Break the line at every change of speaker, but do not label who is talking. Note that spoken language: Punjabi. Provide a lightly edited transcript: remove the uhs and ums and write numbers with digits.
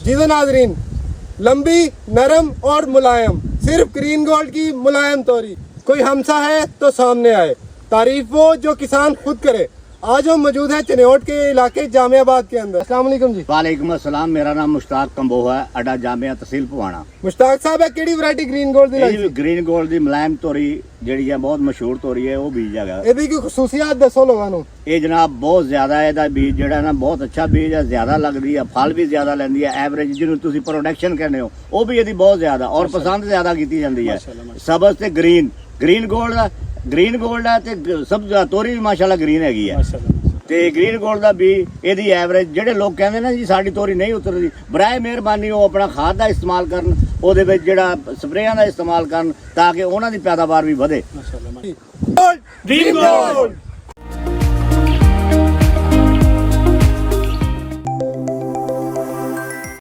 जी तो नाजरीन, लंबी, नरम और मुलायम, सिर्फ ग्रीन गोल्ड की मुलायम तोरी। कोई हमसा है तो सामने आए, तारीफ वो जो किसान खुद करे। आज हम मौजूद है चनेौट के इलाके जामियाबाद के अंदर। अस्सलाम वालेकुम जी।
वालेकुम अस्सलाम। मेरा नाम मुश्ताक कंबोह है, अड्डा जामिया तहसील भवाना।
मुश्ताक साहब, केड़ी वैरायटी ग्रीन गोल्ड दी?
ग्रीन गोल्ड दी मुलायम तोरी ਜਿਹੜੀ ਹੈ ਬਹੁਤ ਮਸ਼ਹੂਰ ਤੋਰੀ ਹੈ, ਉਹ ਬੀਜ ਹੈਗਾ।
ਇਹਦੀ ਕੀ ਖਸੂਸੀਅਤ ਦੱਸੋ ਲੋਕਾਂ ਨੂੰ?
ਇਹ ਜਨਾਬ ਬਹੁਤ ਜ਼ਿਆਦਾ ਹੈ, ਇਹਦਾ ਬੀਜ ਜਿਹੜਾ ਨਾ ਬਹੁਤ ਅੱਛਾ ਬੀਜ ਹੈ, ਜ਼ਿਆਦਾ ਲੱਗਦੀ ਹੈ, ਫਲ ਵੀ ਜ਼ਿਆਦਾ ਲੈਂਦੀ ਹੈ। ਐਵਰੇਜ ਜਿਹਨੂੰ ਤੁਸੀਂ ਪ੍ਰੋਡਕਸ਼ਨ ਕਹਿੰਦੇ ਹੋ ਉਹ ਵੀ ਇਹਦੀ ਬਹੁਤ ਜ਼ਿਆਦਾ ਔਰ ਪਸੰਦ ਜ਼ਿਆਦਾ ਕੀਤੀ ਜਾਂਦੀ ਹੈ। ਸਬਜ਼ ਤੇ ਗ੍ਰੀਨ ਗੋਲਡ ਹੈ ਤੇ ਸਭ ਤੋਰੀ ਵੀ ਮਾਸ਼ਾਅੱਲਾ ਗ੍ਰੀਨ ਹੈਗੀ ਹੈ। ਤੇ ਗ੍ਰੀਨ ਗੋਲਡ ਦਾ ਵੀ ਇਹਦੀ ਐਵਰੇਜ ਜਿਹੜੇ ਲੋਕ ਕਹਿੰਦੇ ਨੇ ਜੀ ਸਾਡੀ ਤੋਰੀ ਨਹੀਂ ਉਤਰਦੀ, ਬਰਾਏ ਮਿਹਰਬਾਨੀ ਉਹ ਆਪਣਾ ਖਾਦ ਦਾ ਇਸਤੇਮਾਲ ਕਰਨ, ਉਹਦੇ ਵਿੱਚ ਜਿਹੜਾ ਸਪਰੇਆਂ ਦਾ ਇਸਤੇਮਾਲ ਕਰਨ ਤਾਂ ਕਿ ਉਹਨਾਂ ਦੀ ਪੈਦਾਵਾਰ ਵੀ ਵਧੇ।
Green gold.